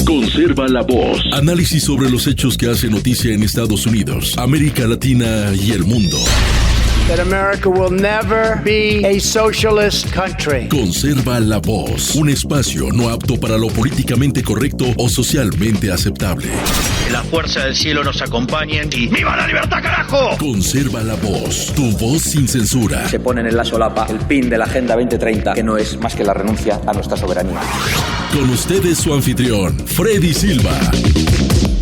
Conserva la voz. Análisis sobre los hechos que hacen noticia en Estados Unidos, América Latina y el mundo. That America will never be a socialist country. Conserva la voz. Un espacio no apto para lo políticamente correcto o socialmente aceptable. Que la fuerza del cielo nos acompañe y ¡viva la libertad, carajo! Conserva la voz. Tu voz sin censura. Se ponen en la solapa el pin de la Agenda 2030, que no es más que la renuncia a nuestra soberanía. Con ustedes su anfitrión, Freddy Silva.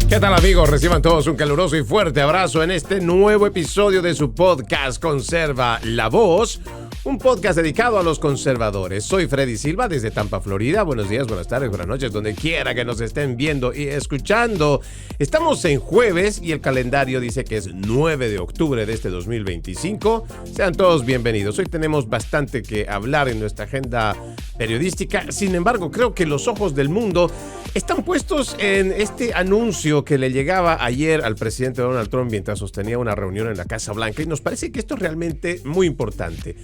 ¿Qué tal, amigos? Reciban todos un caluroso y fuerte abrazo en este nuevo episodio de su podcast Conserva la Voz, un podcast dedicado a los conservadores. Soy Freddy Silva desde Tampa, Florida. Buenos días, buenas tardes, buenas noches, donde quiera que nos estén viendo y escuchando. Estamos en jueves y el calendario dice que es 9 de octubre de este 2025. Sean todos bienvenidos. Hoy tenemos bastante que hablar en nuestra agenda periodística. Sin embargo, creo que los ojos del mundo están puestos en este anuncio que le llegaba ayer al presidente Donald Trump mientras sostenía una reunión en la Casa Blanca, y nos parece que esto es realmente muy importante.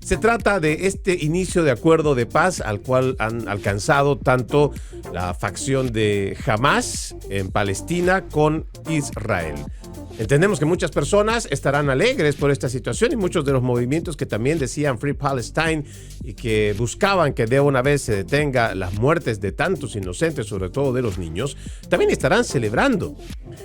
Se trata de este inicio de acuerdo de paz al cual han alcanzado tanto la facción de Hamas en Palestina con Israel. Entendemos que muchas personas estarán alegres por esta situación y muchos de los movimientos que también decían Free Palestine y que buscaban que de una vez se detenga las muertes de tantos inocentes, sobre todo de los niños, también estarán celebrando.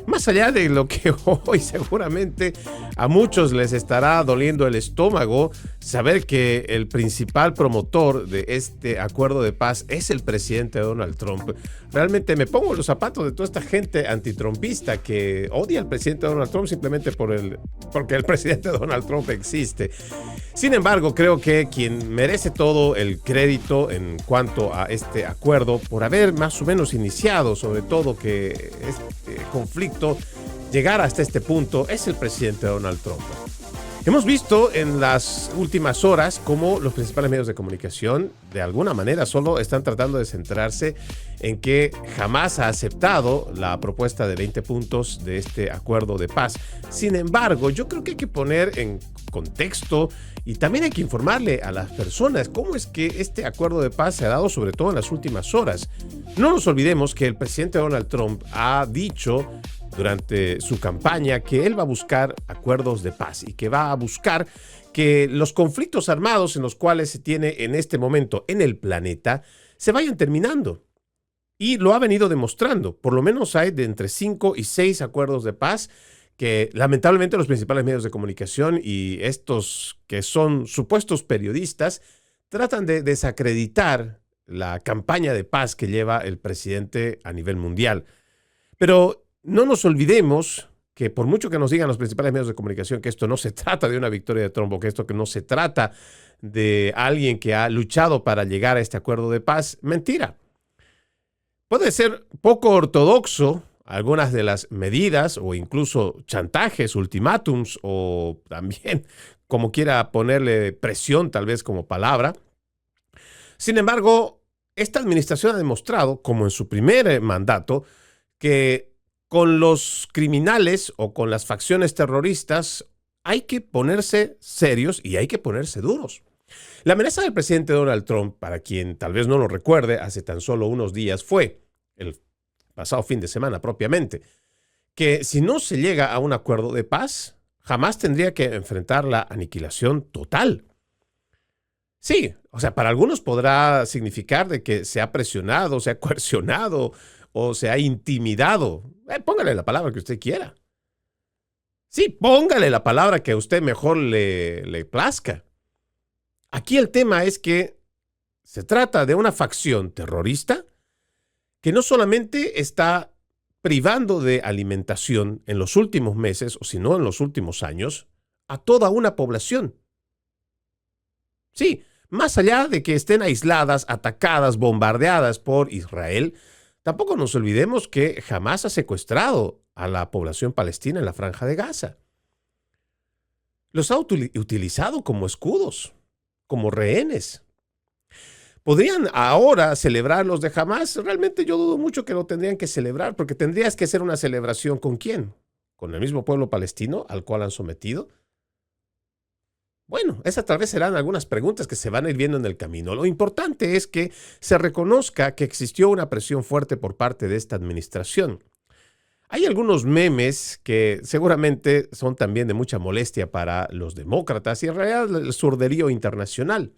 Más allá de lo que hoy seguramente a muchos les estará doliendo el estómago, saber que el principal promotor de este acuerdo de paz es el presidente Donald Trump. Realmente me pongo en los zapatos de toda esta gente antitrumpista que odia al presidente Donald Trump simplemente porque el presidente Donald Trump existe. Sin embargo, creo que quien merece todo el crédito en cuanto a este acuerdo por haber más o menos iniciado, sobre todo que este conflicto llegara hasta este punto, es el presidente Donald Trump. Hemos visto en las últimas horas cómo los principales medios de comunicación de alguna manera solo están tratando de centrarse en que jamás ha aceptado la propuesta de 20 puntos de este acuerdo de paz. Sin embargo, yo creo que hay que poner en contexto y también hay que informarle a las personas cómo es que este acuerdo de paz se ha dado, sobre todo en las últimas horas. No nos olvidemos que el presidente Donald Trump ha dicho durante su campaña que él va a buscar acuerdos de paz y que va a buscar que los conflictos armados en los cuales se tiene en este momento en el planeta se vayan terminando. Y lo ha venido demostrando. Por lo menos hay de entre 5 y 6 acuerdos de paz que lamentablemente los principales medios de comunicación y estos que son supuestos periodistas tratan de desacreditar la campaña de paz que lleva el presidente a nivel mundial. Pero no nos olvidemos que por mucho que nos digan los principales medios de comunicación que esto no se trata de una victoria de Trump o que esto que no se trata de alguien que ha luchado para llegar a este acuerdo de paz, mentira. Puede ser poco ortodoxo algunas de las medidas o incluso chantajes, ultimátums o también como quiera ponerle presión tal vez como palabra. Sin embargo, esta administración ha demostrado, como en su primer mandato, que con los criminales o con las facciones terroristas hay que ponerse serios y hay que ponerse duros. La amenaza del presidente Donald Trump, para quien tal vez no lo recuerde, hace tan solo unos días fue, el pasado fin de semana propiamente, que si no se llega a un acuerdo de paz, jamás tendría que enfrentar la aniquilación total. Sí, o sea, para algunos podrá significar de que se ha presionado, se ha coercionado o se ha intimidado. Póngale la palabra que usted quiera. Sí, póngale la palabra que a usted mejor le plazca. Aquí el tema es que se trata de una facción terrorista que no solamente está privando de alimentación en los últimos meses, o si no en los últimos años, a toda una población. Sí, más allá de que estén aisladas, atacadas, bombardeadas por Israel, tampoco nos olvidemos que jamás ha secuestrado a la población palestina en la Franja de Gaza. Los ha utilizado como escudos, como rehenes. ¿Podrían ahora celebrar los de Hamas? Realmente yo dudo mucho que lo tendrían que celebrar, porque tendrías que hacer una celebración ¿con quién? ¿Con el mismo pueblo palestino al cual han sometido? Bueno, esas tal vez serán algunas preguntas que se van a ir viendo en el camino. Lo importante es que se reconozca que existió una presión fuerte por parte de esta administración. Hay algunos memes que seguramente son también de mucha molestia para los demócratas y en realidad el surderío internacional,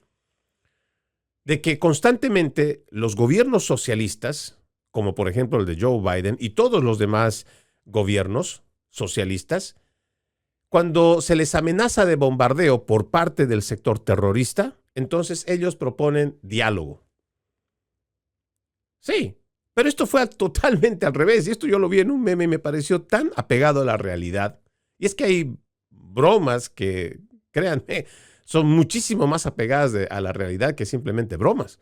de que constantemente los gobiernos socialistas, como por ejemplo el de Joe Biden y todos los demás gobiernos socialistas, cuando se les amenaza de bombardeo por parte del sector terrorista, entonces ellos proponen diálogo. Sí, pero esto fue totalmente al revés. Y esto yo lo vi en un meme y me pareció tan apegado a la realidad. Y es que hay bromas que, créanme, son muchísimo más apegadas a la realidad que simplemente bromas.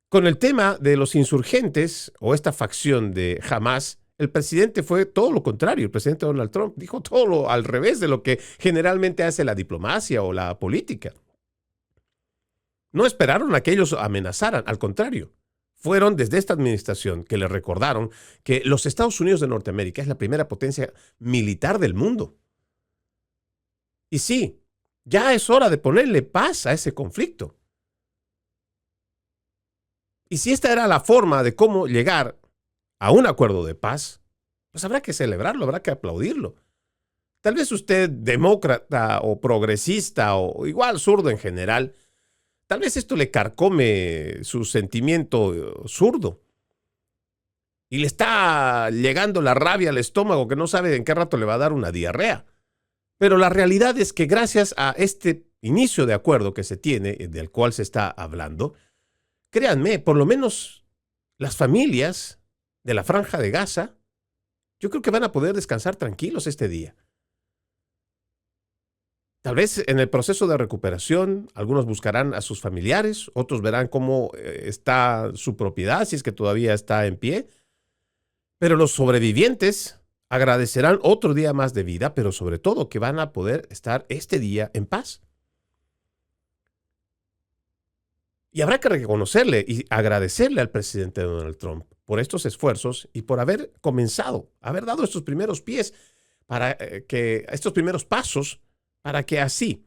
Con el tema de los insurgentes o esta facción de Hamas, el presidente fue todo lo contrario. El presidente Donald Trump dijo todo lo al revés de lo que generalmente hace la diplomacia o la política. No esperaron a que ellos amenazaran, al contrario. Fueron desde esta administración que le recordaron que los Estados Unidos de Norteamérica es la primera potencia militar del mundo. Y sí, ya es hora de ponerle paz a ese conflicto. Y si esta era la forma de cómo llegar a un acuerdo de paz, pues habrá que celebrarlo, habrá que aplaudirlo. Tal vez usted, demócrata o progresista o igual zurdo en general, tal vez esto le carcome su sentimiento zurdo y le está llegando la rabia al estómago que no sabe en qué rato le va a dar una diarrea. Pero la realidad es que gracias a este inicio de acuerdo que se tiene, del cual se está hablando, créanme, por lo menos las familias de la Franja de Gaza, yo creo que van a poder descansar tranquilos este día. Tal vez en el proceso de recuperación, algunos buscarán a sus familiares, otros verán cómo está su propiedad, si es que todavía está en pie. Pero los sobrevivientes agradecerán otro día más de vida, pero sobre todo que van a poder estar este día en paz. Y habrá que reconocerle y agradecerle al presidente Donald Trump por estos esfuerzos y por haber comenzado, haber dado estos primeros pies para que estos primeros pasos para que así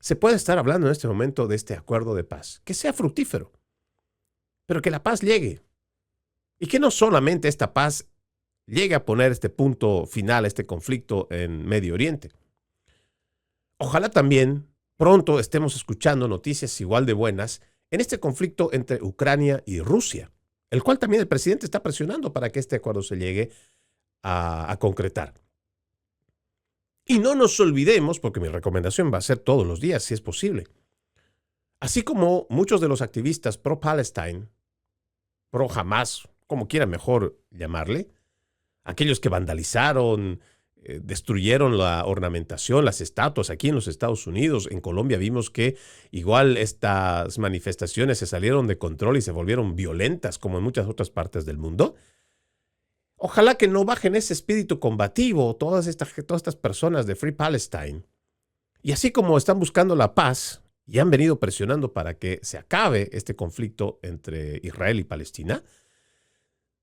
se pueda estar hablando en este momento de este acuerdo de paz, que sea fructífero, pero que la paz llegue y que no solamente esta paz llegue a poner este punto final a este conflicto en Medio Oriente. Ojalá también pronto estemos escuchando noticias igual de buenas en este conflicto entre Ucrania y Rusia, el cual también el presidente está presionando para que este acuerdo se llegue a concretar. Y no nos olvidemos, porque mi recomendación va a ser todos los días, si es posible. Así como muchos de los activistas pro-Palestine, pro-Hamas, como quiera mejor llamarle, aquellos que vandalizaron, destruyeron la ornamentación, las estatuas aquí en los Estados Unidos. En Colombia vimos que igual estas manifestaciones se salieron de control y se volvieron violentas, como en muchas otras partes del mundo. Ojalá que no bajen ese espíritu combativo todas estas personas de Free Palestine. Y así como están buscando la paz y han venido presionando para que se acabe este conflicto entre Israel y Palestina,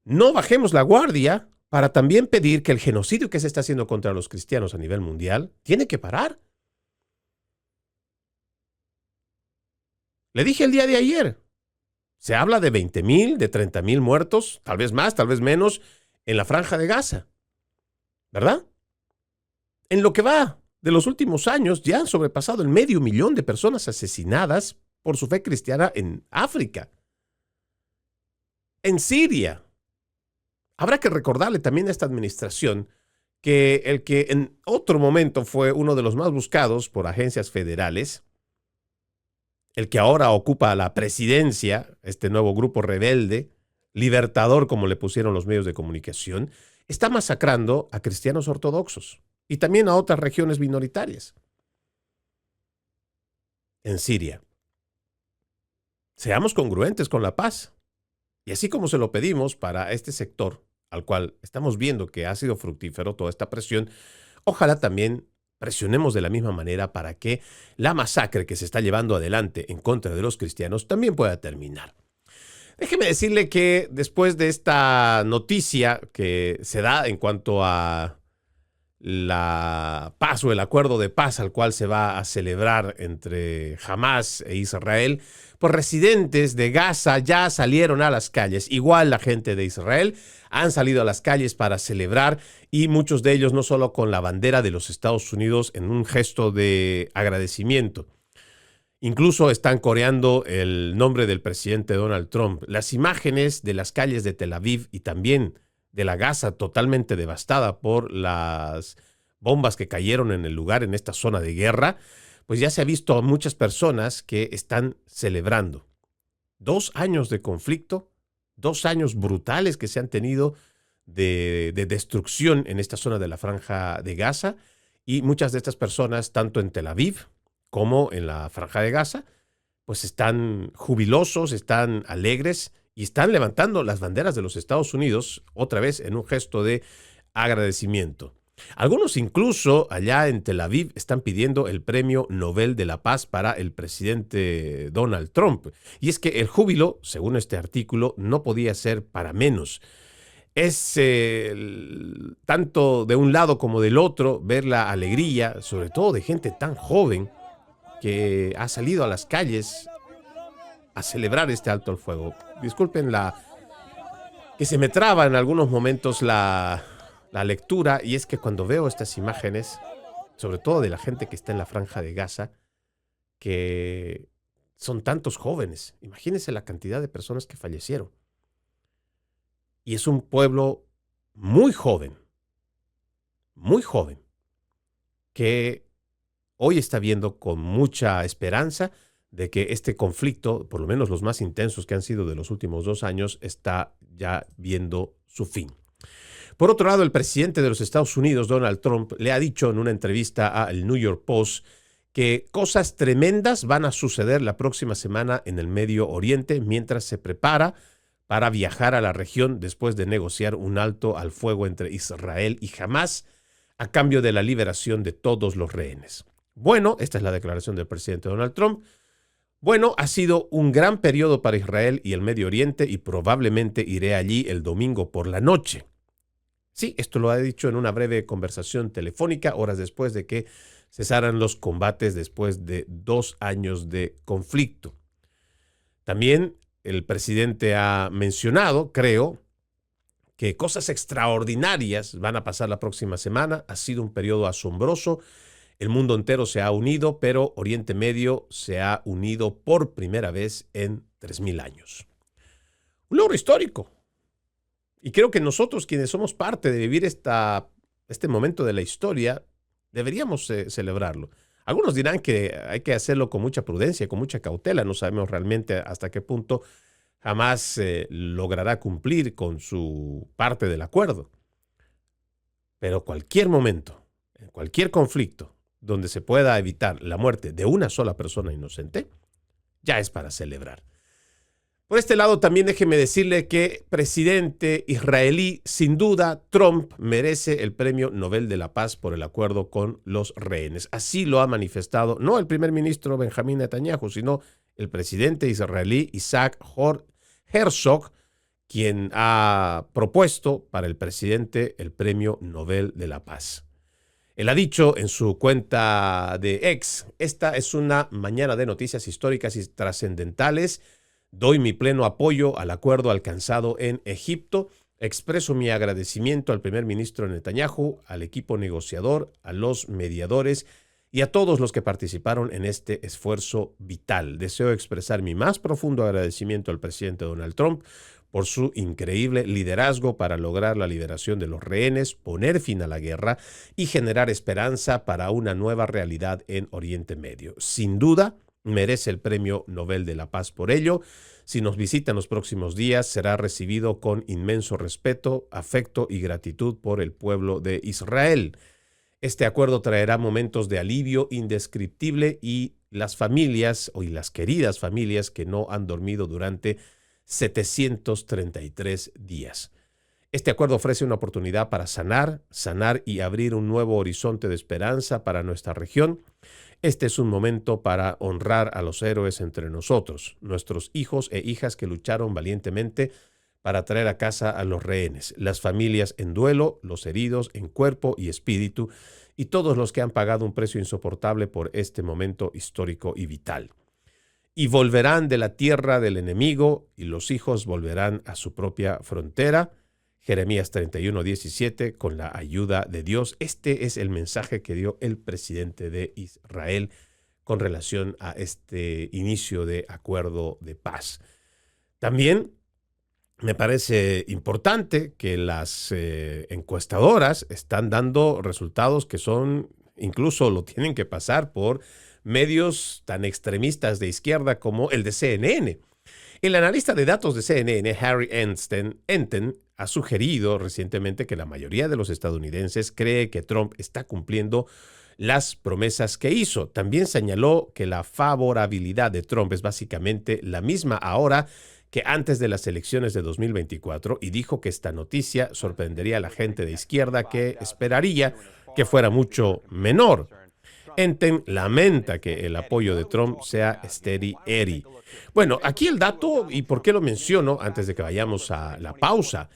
no bajemos la guardia para también pedir que el genocidio que se está haciendo contra los cristianos a nivel mundial tiene que parar. Le dije el día de ayer, se habla de 20,000, de 30,000 muertos, tal vez más, tal vez menos, en la Franja de Gaza, ¿verdad? En lo que va de los últimos años, ya han sobrepasado el 500,000 de personas asesinadas por su fe cristiana en África, en Siria. Habrá que recordarle también a esta administración que el que en otro momento fue uno de los más buscados por agencias federales, el que ahora ocupa la presidencia, este nuevo grupo rebelde, libertador como le pusieron los medios de comunicación, está masacrando a cristianos ortodoxos y también a otras regiones minoritarias en Siria. Seamos congruentes con la paz. Y así como se lo pedimos para este sector, al cual estamos viendo que ha sido fructífero toda esta presión, ojalá también presionemos de la misma manera para que la masacre que se está llevando adelante en contra de los cristianos también pueda terminar. Déjeme decirle que después de esta noticia que se da en cuanto a la paz o el acuerdo de paz al cual se va a celebrar entre Hamás e Israel, pues residentes de Gaza ya salieron a las calles. Igual la gente de Israel han salido a las calles para celebrar, y muchos de ellos no solo con la bandera de los Estados Unidos en un gesto de agradecimiento. Incluso están coreando el nombre del presidente Donald Trump. Las imágenes de las calles de Tel Aviv y también de la Gaza totalmente devastada por las bombas que cayeron en el lugar, en esta zona de guerra, pues ya se ha visto a muchas personas que están celebrando. 2 años de conflicto, 2 años brutales que se han tenido de destrucción en esta zona de la Franja de Gaza, y muchas de estas personas, tanto en Tel Aviv como en la Franja de Gaza, pues están jubilosos, están alegres y están levantando las banderas de los Estados Unidos otra vez en un gesto de agradecimiento. Algunos incluso allá en Tel Aviv están pidiendo el Premio Nobel de la Paz para el presidente Donald Trump. Y es que el júbilo, según este artículo, no podía ser para menos. Es tanto de un lado como del otro ver la alegría, sobre todo de gente tan joven que ha salido a las calles a celebrar este alto el fuego. Disculpen que se me traba en algunos momentos la lectura, y es que cuando veo estas imágenes, sobre todo de la gente que está en la Franja de Gaza, que son tantos jóvenes, imagínense la cantidad de personas que fallecieron. Y es un pueblo muy joven, que hoy está viendo con mucha esperanza de que este conflicto, por lo menos los más intensos que han sido de los últimos 2 años, está ya viendo su fin. Por otro lado, el presidente de los Estados Unidos, Donald Trump, le ha dicho en una entrevista al New York Post que cosas tremendas van a suceder la próxima semana en el Medio Oriente mientras se prepara para viajar a la región después de negociar un alto al fuego entre Israel y Hamás a cambio de la liberación de todos los rehenes. Bueno, esta es la declaración del presidente Donald Trump. Bueno, ha sido un gran periodo para Israel y el Medio Oriente, y probablemente iré allí el domingo por la noche. Sí, esto lo ha dicho en una breve conversación telefónica horas después de que cesaran los combates después de 2 años de conflicto. También el presidente ha mencionado, creo, que cosas extraordinarias van a pasar la próxima semana. Ha sido un periodo asombroso. El mundo entero se ha unido, pero Oriente Medio se ha unido por primera vez en 3,000 años. Un logro histórico. Y creo que nosotros, quienes somos parte de vivir este momento de la historia, deberíamos celebrarlo. Algunos dirán que hay que hacerlo con mucha prudencia, con mucha cautela. No sabemos realmente hasta qué punto Hamás logrará cumplir con su parte del acuerdo. Pero cualquier momento, en cualquier conflicto, donde se pueda evitar la muerte de una sola persona inocente, ya es para celebrar. Por este lado, también déjeme decirle que presidente israelí, sin duda, Trump merece el Premio Nobel de la Paz por el acuerdo con los rehenes. Así lo ha manifestado no el primer ministro Benjamín Netanyahu, sino el presidente israelí Isaac Herzog, quien ha propuesto para el presidente el Premio Nobel de la Paz. Él ha dicho en su cuenta de X: esta es una mañana de noticias históricas y trascendentales. Doy mi pleno apoyo al acuerdo alcanzado en Egipto. Expreso mi agradecimiento al primer ministro Netanyahu, al equipo negociador, a los mediadores y a todos los que participaron en este esfuerzo vital. Deseo expresar mi más profundo agradecimiento al presidente Donald Trump por su increíble liderazgo para lograr la liberación de los rehenes, poner fin a la guerra y generar esperanza para una nueva realidad en Oriente Medio. Sin duda, merece el Premio Nobel de la Paz por ello. Si nos visita en los próximos días, será recibido con inmenso respeto, afecto y gratitud por el pueblo de Israel. Este acuerdo traerá momentos de alivio indescriptible y las familias, y las queridas familias que no han dormido durante 733 días. Este acuerdo ofrece una oportunidad para sanar y abrir un nuevo horizonte de esperanza para nuestra región. Este es un momento para honrar a los héroes entre nosotros, nuestros hijos e hijas que lucharon valientemente para traer a casa a los rehenes, las familias en duelo, los heridos en cuerpo y espíritu, y todos los que han pagado un precio insoportable por este momento histórico y vital. Y volverán de la tierra del enemigo, y los hijos volverán a su propia frontera. Jeremías 31:17, con la ayuda de Dios. Este es el mensaje que dio el presidente de Israel con relación a este inicio de acuerdo de paz. También me parece importante que las encuestadoras están dando resultados que son, incluso lo tienen que pasar por medios tan extremistas de izquierda como el de CNN. El analista de datos de CNN, Harry Enten, ha sugerido recientemente que la mayoría de los estadounidenses cree que Trump está cumpliendo las promesas que hizo. También señaló que la favorabilidad de Trump es básicamente la misma ahora que antes de las elecciones de 2024 y dijo que esta noticia sorprendería a la gente de izquierda que esperaría que fuera mucho menor. Enten lamenta que el apoyo de Trump sea steady Eddie. Bueno, aquí el dato, y por qué lo menciono antes de que vayamos a la pausa,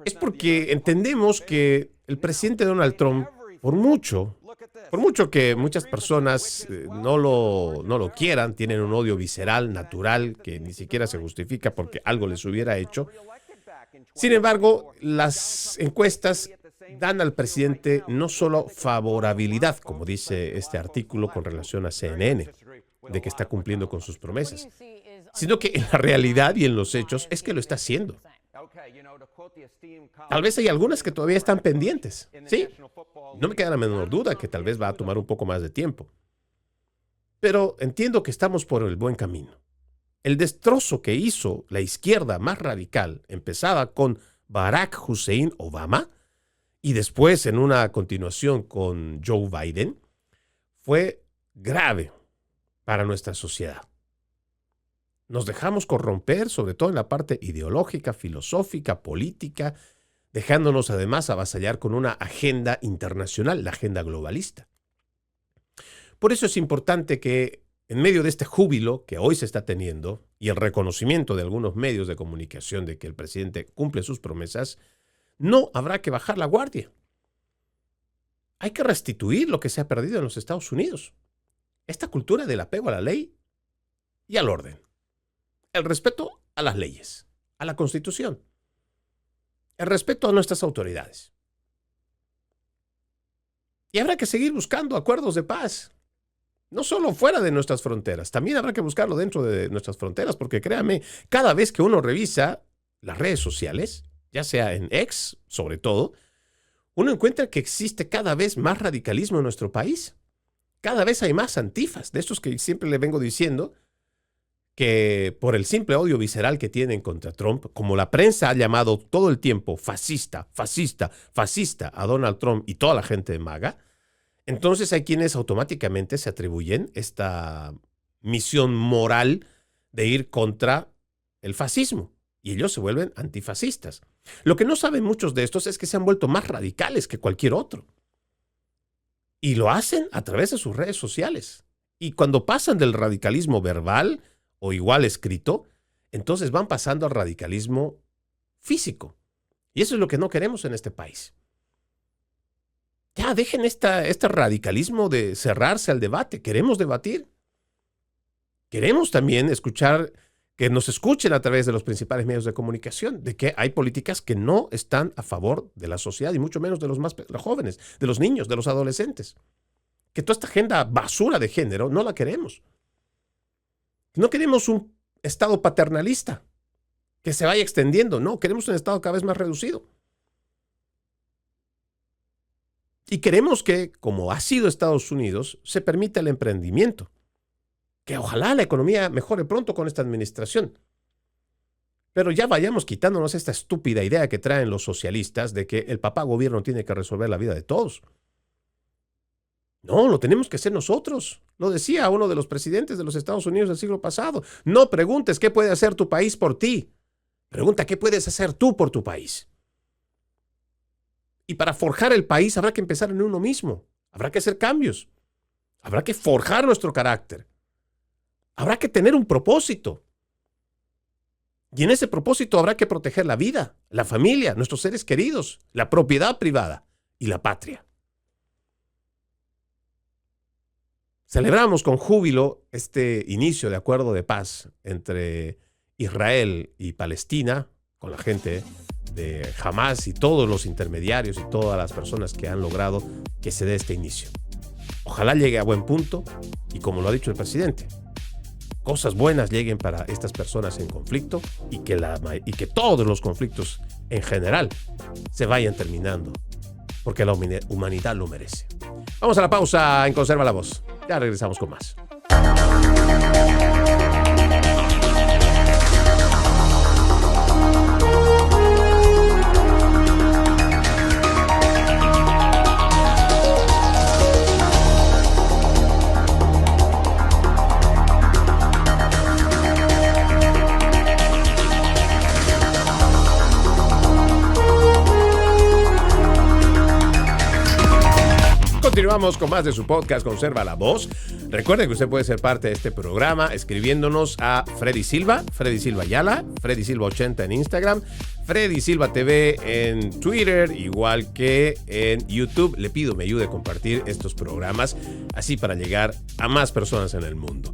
es porque entendemos que el presidente Donald Trump, por mucho que muchas personas no lo quieran, tienen un odio visceral, natural, que ni siquiera se justifica porque algo les hubiera hecho. Sin embargo, las encuestas dan al presidente no solo favorabilidad, como dice este artículo con relación a CNN, de que está cumpliendo con sus promesas, sino que en la realidad y en los hechos es que lo está haciendo. Tal vez hay algunas que todavía están pendientes, ¿sí? No me queda la menor duda que tal vez va a tomar un poco más de tiempo. Pero entiendo que estamos por el buen camino. El destrozo que hizo la izquierda más radical, empezaba con Barack Hussein Obama y después en una continuación con Joe Biden, fue grave para nuestra sociedad. Nos dejamos corromper, sobre todo en la parte ideológica, filosófica, política, dejándonos además avasallar con una agenda internacional, la agenda globalista. Por eso es importante que en medio de este júbilo que hoy se está teniendo y el reconocimiento de algunos medios de comunicación de que el presidente cumple sus promesas, no habrá que bajar la guardia. Hay que restituir lo que se ha perdido en los Estados Unidos. Esta cultura del apego a la ley y al orden. El respeto a las leyes, a la Constitución. El respeto a nuestras autoridades. Y habrá que seguir buscando acuerdos de paz. No solo fuera de nuestras fronteras, también habrá que buscarlo dentro de nuestras fronteras, porque créame, cada vez que uno revisa las redes sociales, ya sea en X, sobre todo, uno encuentra que existe cada vez más radicalismo en nuestro país. Cada vez hay más antifas, de estos que siempre le vengo diciendo, que por el simple odio visceral que tienen contra Trump, como la prensa ha llamado todo el tiempo fascista, fascista, fascista a Donald Trump y toda la gente de MAGA, entonces hay quienes automáticamente se atribuyen esta misión moral de ir contra el fascismo y ellos se vuelven antifascistas. Lo que no saben muchos de estos es que se han vuelto más radicales que cualquier otro y lo hacen a través de sus redes sociales. Y cuando pasan del radicalismo verbal o igual escrito, entonces van pasando al radicalismo físico. Y eso es lo que no queremos en este país. Ya dejen este radicalismo de cerrarse al debate. Queremos debatir. Queremos también escuchar, que nos escuchen a través de los principales medios de comunicación, de que hay políticas que no están a favor de la sociedad y mucho menos de los más jóvenes, de los niños, de los adolescentes. Que toda esta agenda basura de género no la queremos. No queremos un Estado paternalista que se vaya extendiendo, no, queremos un Estado cada vez más reducido. Y queremos que, como ha sido Estados Unidos, se permita el emprendimiento. Que ojalá la economía mejore pronto con esta administración. Pero ya vayamos quitándonos esta estúpida idea que traen los socialistas de que el papá gobierno tiene que resolver la vida de todos. No, lo tenemos que hacer nosotros. Lo decía uno de los presidentes de los Estados Unidos del siglo pasado. No preguntes qué puede hacer tu país por ti. Pregunta qué puedes hacer tú por tu país. Y para forjar el país habrá que empezar en uno mismo. Habrá que hacer cambios. Habrá que forjar nuestro carácter. Habrá que tener un propósito. Y en ese propósito habrá que proteger la vida, la familia, nuestros seres queridos, la propiedad privada y la patria. Celebramos con júbilo este inicio de acuerdo de paz entre Israel y Palestina, con la gente de Hamas y todos los intermediarios y todas las personas que han logrado que se dé este inicio. Ojalá llegue a buen punto y, como lo ha dicho el presidente, cosas buenas lleguen para estas personas en conflicto y que todos los conflictos en general se vayan terminando, porque la humanidad lo merece. Vamos a la pausa en Conserva la Voz. Ya regresamos con más. Continuamos con más de su podcast Conserva la Voz. Recuerden que usted puede ser parte de este programa escribiéndonos a Freddy Silva Ayala, Freddy Silva 80 en Instagram, Freddy Silva TV en Twitter, igual que en YouTube. Le pido me ayude a compartir estos programas, así para llegar a más personas en el mundo.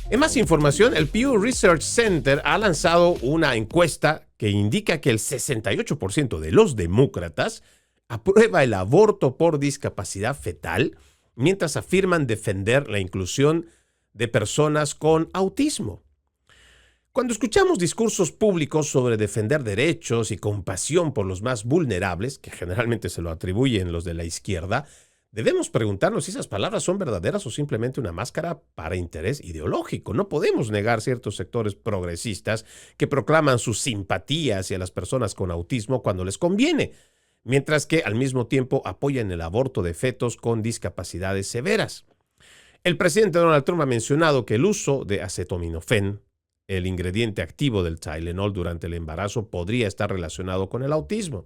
En más información, el Pew Research Center ha lanzado una encuesta que indica que el 68% de los demócratas aprueba el aborto por discapacidad fetal, mientras afirman defender la inclusión de personas con autismo. Cuando escuchamos discursos públicos sobre defender derechos y compasión por los más vulnerables, que generalmente se lo atribuyen los de la izquierda, debemos preguntarnos si esas palabras son verdaderas o simplemente una máscara para interés ideológico. No podemos negar ciertos sectores progresistas que proclaman su simpatía hacia las personas con autismo cuando les conviene, mientras que al mismo tiempo apoyan el aborto de fetos con discapacidades severas. El presidente Donald Trump ha mencionado que el uso de acetaminofén, el ingrediente activo del Tylenol durante el embarazo, podría estar relacionado con el autismo.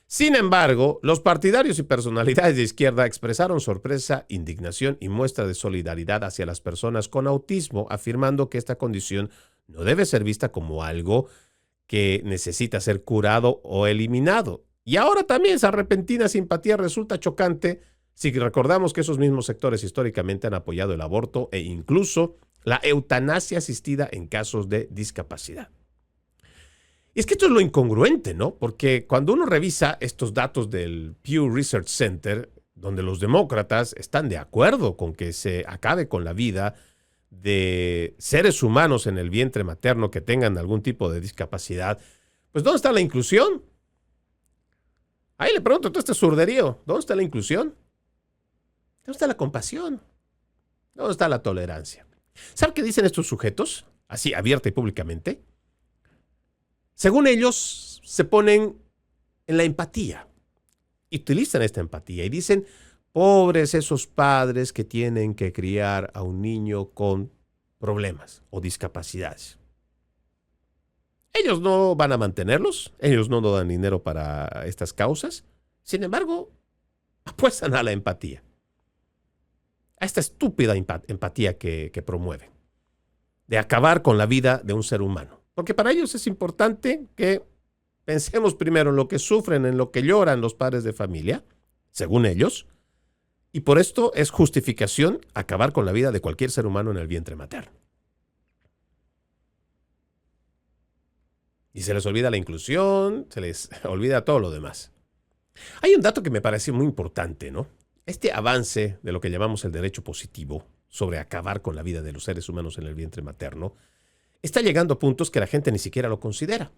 Sin embargo, los partidarios y personalidades de izquierda expresaron sorpresa, indignación y muestra de solidaridad hacia las personas con autismo, afirmando que esta condición no debe ser vista como algo que necesita ser curado o eliminado. Y ahora también esa repentina simpatía resulta chocante si recordamos que esos mismos sectores históricamente han apoyado el aborto e incluso la eutanasia asistida en casos de discapacidad. Y es que esto es lo incongruente, ¿no? Porque cuando uno revisa estos datos del Pew Research Center, donde los demócratas están de acuerdo con que se acabe con la vida de seres humanos en el vientre materno que tengan algún tipo de discapacidad, pues ¿dónde está la inclusión? Ahí le pregunto a todo este surderío, ¿dónde está la inclusión? ¿Dónde está la compasión? ¿Dónde está la tolerancia? ¿Sabe qué dicen estos sujetos? Así, abierta y públicamente. Según ellos, se ponen en la empatía. Utilizan esta empatía y dicen, pobres esos padres que tienen que criar a un niño con problemas o discapacidades. Ellos no van a mantenerlos, ellos no dan dinero para estas causas. Sin embargo, apuestan a la empatía, a esta estúpida empatía que promueven, de acabar con la vida de un ser humano. Porque para ellos es importante que pensemos primero en lo que sufren, en lo que lloran los padres de familia, según ellos, y por esto es justificación acabar con la vida de cualquier ser humano en el vientre materno. Y se les olvida la inclusión, se les olvida todo lo demás. Hay un dato que me parece muy importante, ¿no? Este avance de lo que llamamos el derecho positivo sobre acabar con la vida de los seres humanos en el vientre materno está llegando a puntos que la gente ni siquiera lo considera.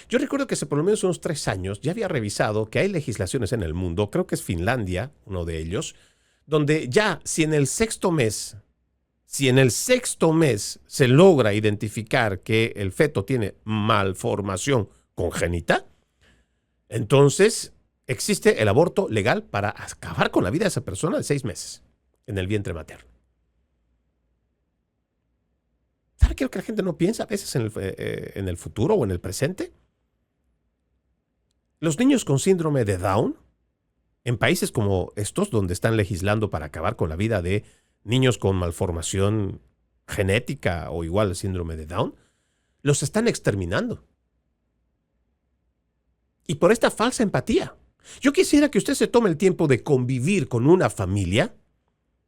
Yo recuerdo que hace por lo menos unos 3 años ya había revisado que hay legislaciones en el mundo, creo que es Finlandia, uno de ellos, donde ya si en el sexto mes se logra identificar que el feto tiene malformación congénita, entonces existe el aborto legal para acabar con la vida de esa persona de 6 meses en el vientre materno. ¿Sabe qué es lo que la gente no piensa a veces en el futuro o en el presente? Los niños con síndrome de Down, en países como estos, donde están legislando para acabar con la vida de niños con malformación genética o igual el síndrome de Down, los están exterminando. Y por esta falsa empatía. Yo quisiera que usted se tome el tiempo de convivir con una familia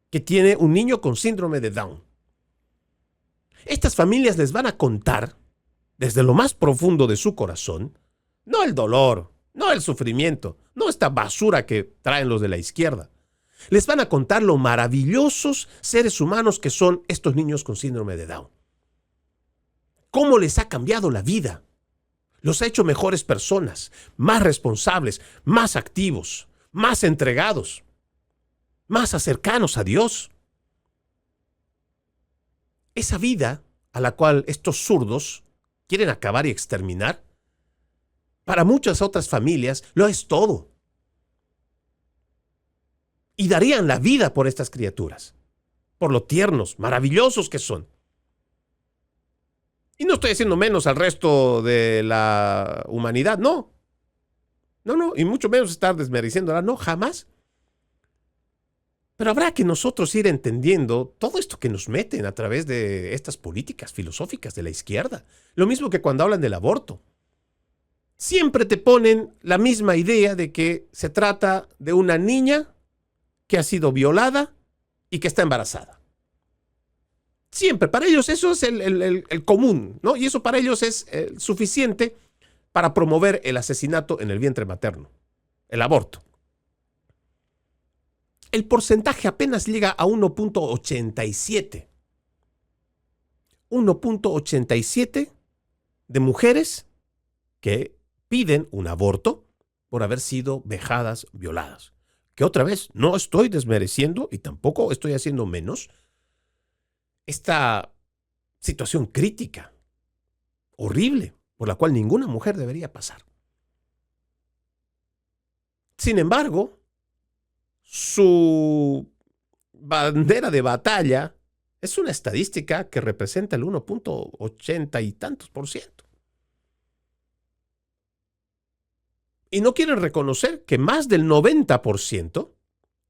que tiene un niño con síndrome de Down. Estas familias les van a contar, desde lo más profundo de su corazón, no el dolor, no el sufrimiento, no esta basura que traen los de la izquierda. Les van a contar lo maravillosos seres humanos que son estos niños con síndrome de Down. Cómo les ha cambiado la vida. Los ha hecho mejores personas, más responsables, más activos, más entregados, más cercanos a Dios. Esa vida a la cual estos zurdos quieren acabar y exterminar, para muchas otras familias lo es todo. Y darían la vida por estas criaturas, por lo tiernos, maravillosos que son. Y no estoy haciendo menos al resto de la humanidad, no. No, y mucho menos estar desmereciéndola, no, jamás. Pero habrá que nosotros ir entendiendo todo esto que nos meten a través de estas políticas filosóficas de la izquierda. Lo mismo que cuando hablan del aborto. Siempre te ponen la misma idea de que se trata de una niña que ha sido violada y que está embarazada. Siempre, para ellos eso es el común, ¿no? Y eso para ellos es suficiente para promover el asesinato en el vientre materno, el aborto. El porcentaje apenas llega a 1.87. 1.87 de mujeres que piden un aborto por haber sido vejadas, violadas. Que otra vez, no estoy desmereciendo y tampoco estoy haciendo menos esta situación crítica, horrible, por la cual ninguna mujer debería pasar. Sin embargo, su bandera de batalla es una estadística que representa el 1.80 y tantos %. Y no quieren reconocer que más del 90%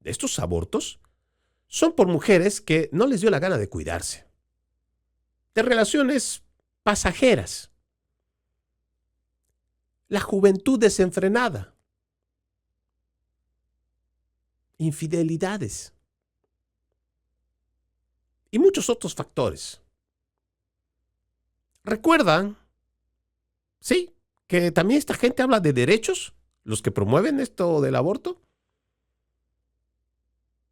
de estos abortos son por mujeres que no les dio la gana de cuidarse, de relaciones pasajeras, la juventud desenfrenada, infidelidades y muchos otros factores. ¿Recuerdan? Sí, que también esta gente habla de derechos, los que promueven esto del aborto,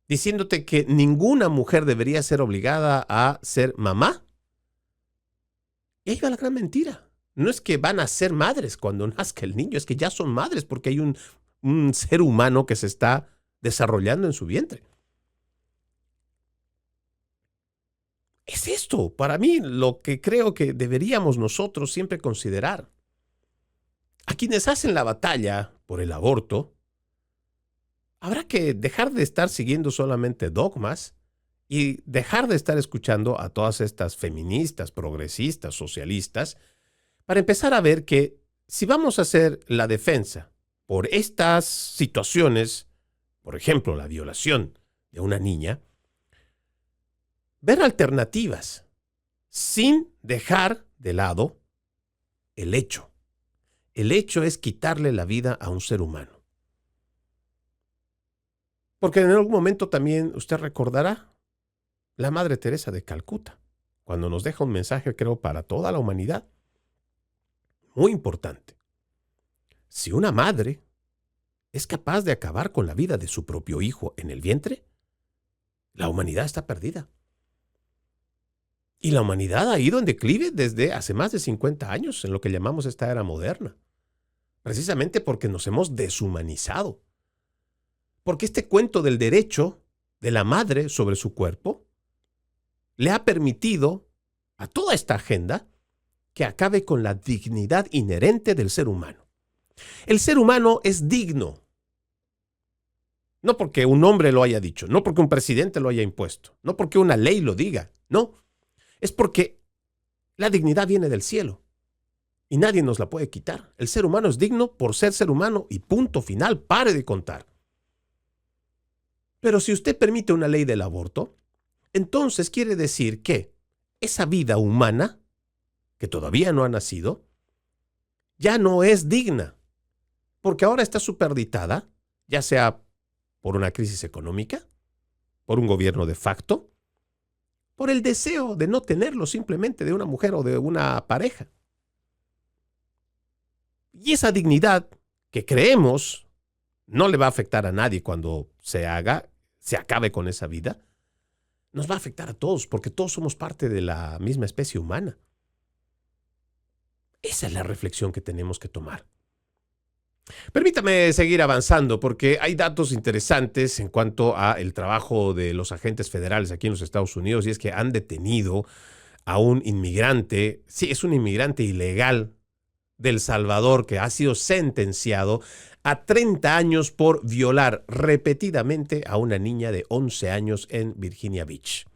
diciéndote que ninguna mujer debería ser obligada a ser mamá. Y ahí va la gran mentira. No es que van a ser madres cuando nazca el niño, es que ya son madres porque hay un ser humano que se está desarrollando en su vientre. Es esto, para mí, lo que creo que deberíamos nosotros siempre considerar. A quienes hacen la batalla por el aborto, habrá que dejar de estar siguiendo solamente dogmas y dejar de estar escuchando a todas estas feministas, progresistas, socialistas, para empezar a ver que si vamos a hacer la defensa por estas situaciones, por ejemplo, la violación de una niña, ver alternativas sin dejar de lado el hecho. El hecho es quitarle la vida a un ser humano. Porque en algún momento también usted recordará la Madre Teresa de Calcuta, cuando nos deja un mensaje, creo, para toda la humanidad. Muy importante. Si una madre es capaz de acabar con la vida de su propio hijo en el vientre, la humanidad está perdida. Y la humanidad ha ido en declive desde hace más de 50 años, en lo que llamamos esta era moderna. Precisamente porque nos hemos deshumanizado. Porque este cuento del derecho de la madre sobre su cuerpo le ha permitido a toda esta agenda que acabe con la dignidad inherente del ser humano. El ser humano es digno. No porque un hombre lo haya dicho, no porque un presidente lo haya impuesto, no porque una ley lo diga, no. Es porque la dignidad viene del cielo y nadie nos la puede quitar. El ser humano es digno por ser humano y punto final, pare de contar. Pero si usted permite una ley del aborto, entonces quiere decir que esa vida humana que todavía no ha nacido, ya no es digna, porque ahora está superditada, ya sea por una crisis económica, por un gobierno de facto, por el deseo de no tenerlo simplemente de una mujer o de una pareja. Y esa dignidad que creemos no le va a afectar a nadie cuando se acabe con esa vida, nos va a afectar a todos, porque todos somos parte de la misma especie humana. Esa es la reflexión que tenemos que tomar. Permítame seguir avanzando porque hay datos interesantes en cuanto a el trabajo de los agentes federales aquí en los Estados Unidos, y es que han detenido a un inmigrante, sí, es un inmigrante ilegal de El Salvador que ha sido sentenciado a 30 años por violar repetidamente a una niña de 11 años en Virginia Beach.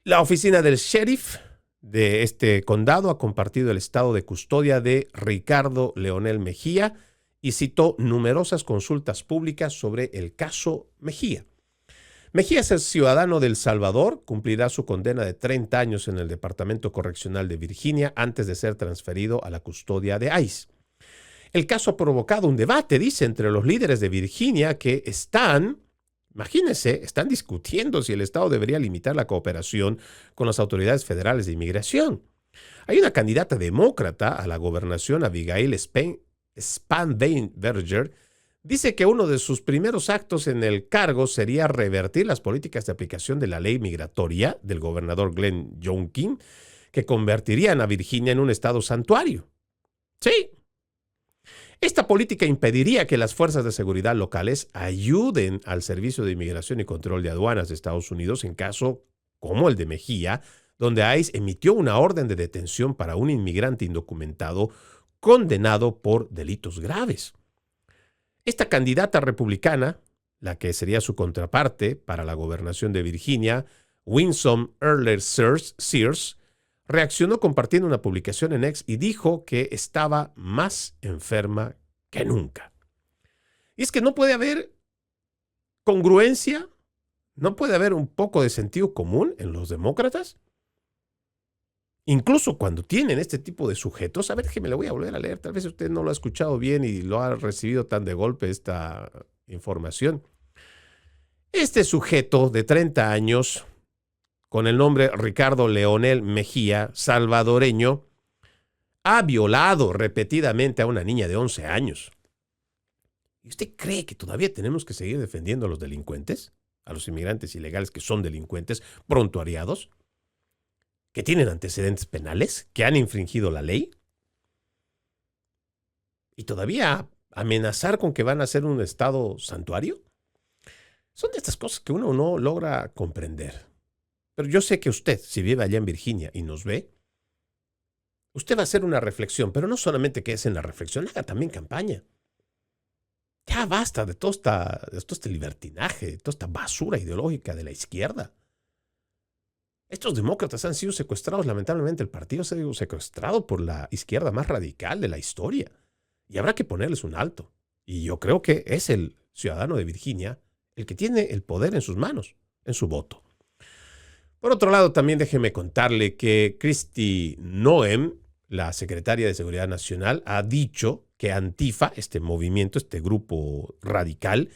La oficina del sheriff de este condado ha compartido el estado de custodia de Ricardo Leonel Mejía y citó numerosas consultas públicas sobre el caso Mejía. Mejía es el ciudadano de El Salvador, cumplirá su condena de 30 años en el Departamento Correccional de Virginia antes de ser transferido a la custodia de ICE. El caso ha provocado un debate, dice, entre los líderes de Virginia que están discutiendo si el Estado debería limitar la cooperación con las autoridades federales de inmigración. Hay una candidata demócrata a la gobernación, Abigail Spanberger, dice que uno de sus primeros actos en el cargo sería revertir las políticas de aplicación de la ley migratoria del gobernador Glenn Youngkin, que convertirían a Virginia en un estado santuario. Sí. Esta política impediría que las fuerzas de seguridad locales ayuden al Servicio de Inmigración y Control de Aduanas de Estados Unidos en caso como el de Mejía, donde ICE emitió una orden de detención para un inmigrante indocumentado condenado por delitos graves. Esta candidata republicana, la que sería su contraparte para la gobernación de Virginia, Winsome Earler-Sears, reaccionó compartiendo una publicación en X y dijo que estaba más enferma que nunca. Y es que no puede haber congruencia, no puede haber un poco de sentido común en los demócratas. Incluso cuando tienen este tipo de sujetos, a ver, déjeme, le voy a volver a leer, tal vez usted no lo ha escuchado bien y lo ha recibido tan de golpe esta información. Este sujeto de 30 años, con el nombre Ricardo Leonel Mejía, salvadoreño, ha violado repetidamente a una niña de 11 años. ¿Y usted cree que todavía tenemos que seguir defendiendo a los delincuentes? A los inmigrantes ilegales que son delincuentes prontuariados, que tienen antecedentes penales, que han infringido la ley. ¿Y todavía amenazar con que van a ser un estado santuario? Son de estas cosas que uno no logra comprender. Pero yo sé que usted, si vive allá en Virginia y nos ve, usted va a hacer una reflexión, pero no solamente que es en la reflexión, haga también campaña. Ya basta de todo este libertinaje, de toda esta basura ideológica de la izquierda. Estos demócratas han sido secuestrados, lamentablemente el partido ha sido secuestrado por la izquierda más radical de la historia. Y habrá que ponerles un alto. Y yo creo que es el ciudadano de Virginia el que tiene el poder en sus manos, en su voto. Por otro lado, también déjeme contarle que Kristi Noem, la secretaria de Seguridad Nacional, ha dicho que Antifa, este movimiento, este grupo radical,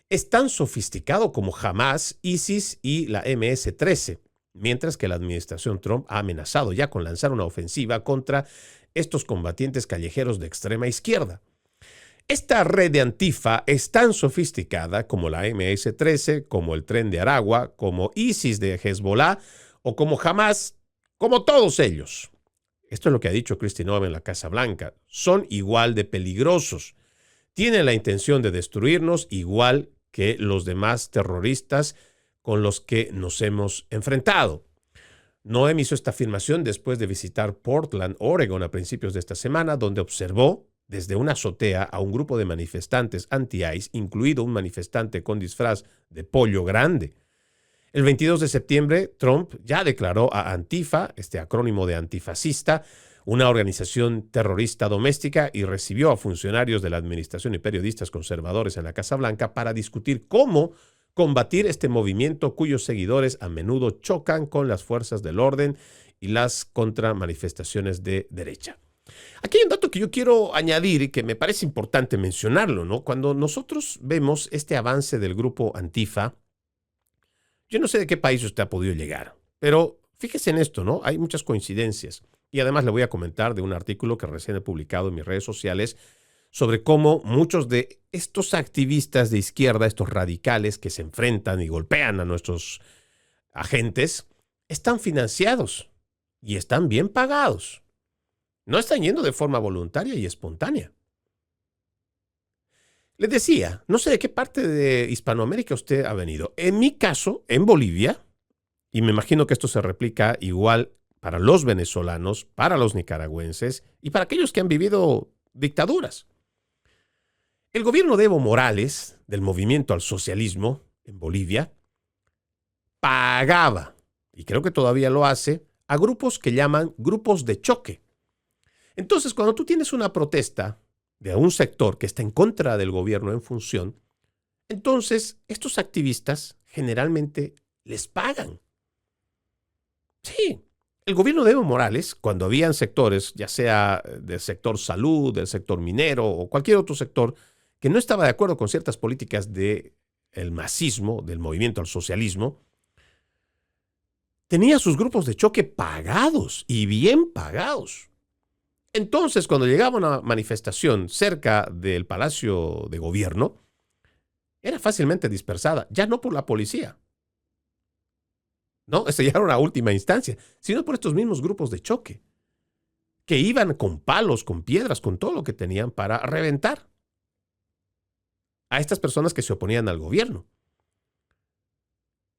es tan sofisticado como Hamas, ISIS y la MS-13, mientras que la administración Trump ha amenazado ya con lanzar una ofensiva contra estos combatientes callejeros de extrema izquierda. Esta red de Antifa es tan sofisticada como la MS-13, como el Tren de Aragua, como ISIS de Hezbollah o como Hamas, como todos ellos. Esto es lo que ha dicho Kristi Noem en la Casa Blanca. Son igual de peligrosos. Tienen la intención de destruirnos igual que los demás terroristas con los que nos hemos enfrentado. Noem hizo esta afirmación después de visitar Portland, Oregon, a principios de esta semana, donde observó desde una azotea a un grupo de manifestantes anti-ICE, incluido un manifestante con disfraz de pollo grande. El 22 de septiembre, Trump ya declaró a Antifa, este acrónimo de antifascista, una organización terrorista doméstica, y recibió a funcionarios de la administración y periodistas conservadores en la Casa Blanca para discutir cómo combatir este movimiento cuyos seguidores a menudo chocan con las fuerzas del orden y las contramanifestaciones de derecha. Aquí hay un dato que yo quiero añadir y que me parece importante mencionarlo, ¿no? Cuando nosotros vemos este avance del grupo Antifa, yo no sé de qué país usted ha podido llegar, pero fíjese en esto, ¿no? Hay muchas coincidencias. Y además le voy a comentar de un artículo que recién he publicado en mis redes sociales sobre cómo muchos de estos activistas de izquierda, estos radicales que se enfrentan y golpean a nuestros agentes, están financiados y están bien pagados. No están yendo de forma voluntaria y espontánea. Les decía, no sé de qué parte de Hispanoamérica usted ha venido. En mi caso, en Bolivia, y me imagino que esto se replica igual para los venezolanos, para los nicaragüenses y para aquellos que han vivido dictaduras. El gobierno de Evo Morales, del movimiento al socialismo en Bolivia, pagaba, y creo que todavía lo hace, a grupos que llaman grupos de choque. Entonces, cuando tú tienes una protesta de un sector que está en contra del gobierno en función, entonces estos activistas generalmente les pagan. Sí, el gobierno de Evo Morales, cuando habían sectores, ya sea del sector salud, del sector minero o cualquier otro sector, que no estaba de acuerdo con ciertas políticas del masismo, del movimiento al socialismo, tenía sus grupos de choque pagados y bien pagados. Entonces, cuando llegaba una manifestación cerca del Palacio de Gobierno, era fácilmente dispersada, ya no por la policía. No, esa ya era una última instancia, sino por estos mismos grupos de choque, que iban con palos, con piedras, con todo lo que tenían para reventar a estas personas que se oponían al gobierno.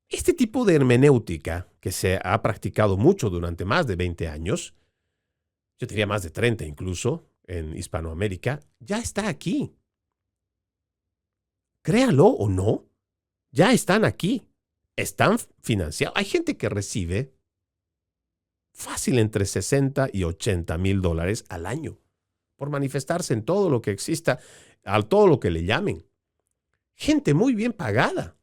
Este tipo de hermenéutica que se ha practicado mucho durante más de 20 años, yo diría más de 30 incluso, en Hispanoamérica, ya está aquí. Créalo o no, ya están aquí. Están financiados. Hay gente que recibe fácil entre 60 y 80 mil dólares al año por manifestarse en todo lo que exista, a todo lo que le llamen. Gente muy bien pagada.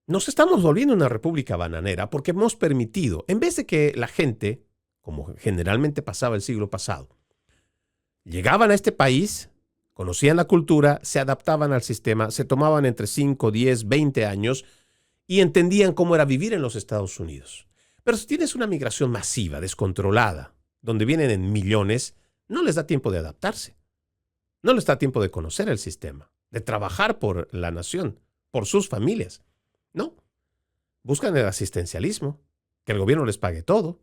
Nos estamos volviendo una república bananera porque hemos permitido, en vez de que la gente, como generalmente pasaba el siglo pasado, llegaban a este país, conocían la cultura, se adaptaban al sistema, se tomaban entre 5, 10, 20 años y entendían cómo era vivir en los Estados Unidos. Pero si tienes una migración masiva, descontrolada, donde vienen en millones, no les da tiempo de adaptarse. No les da tiempo de conocer el sistema, de trabajar por la nación, por sus familias. No. Buscan el asistencialismo, que el gobierno les pague todo,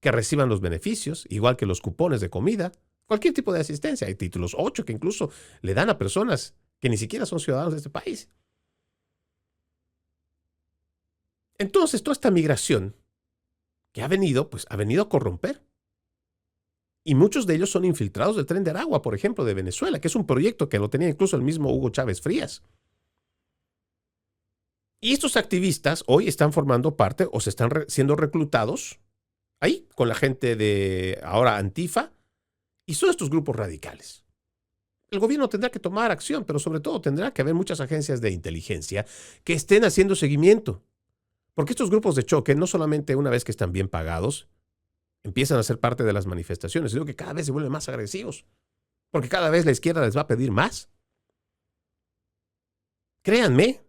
que reciban los beneficios, igual que los cupones de comida, cualquier tipo de asistencia. Hay títulos 8 que incluso le dan a personas que ni siquiera son ciudadanos de este país. Entonces, toda esta migración que ha venido a corromper. Y muchos de ellos son infiltrados del Tren de Aragua, por ejemplo, de Venezuela, que es un proyecto que lo tenía incluso el mismo Hugo Chávez Frías. Y estos activistas hoy están formando parte o se están siendo reclutados ahí con la gente de ahora Antifa y son estos grupos radicales. El gobierno tendrá que tomar acción, pero sobre todo tendrá que haber muchas agencias de inteligencia que estén haciendo seguimiento. Porque estos grupos de choque, no solamente una vez que están bien pagados, empiezan a ser parte de las manifestaciones, sino que cada vez se vuelven más agresivos, porque cada vez la izquierda les va a pedir más. Créanme,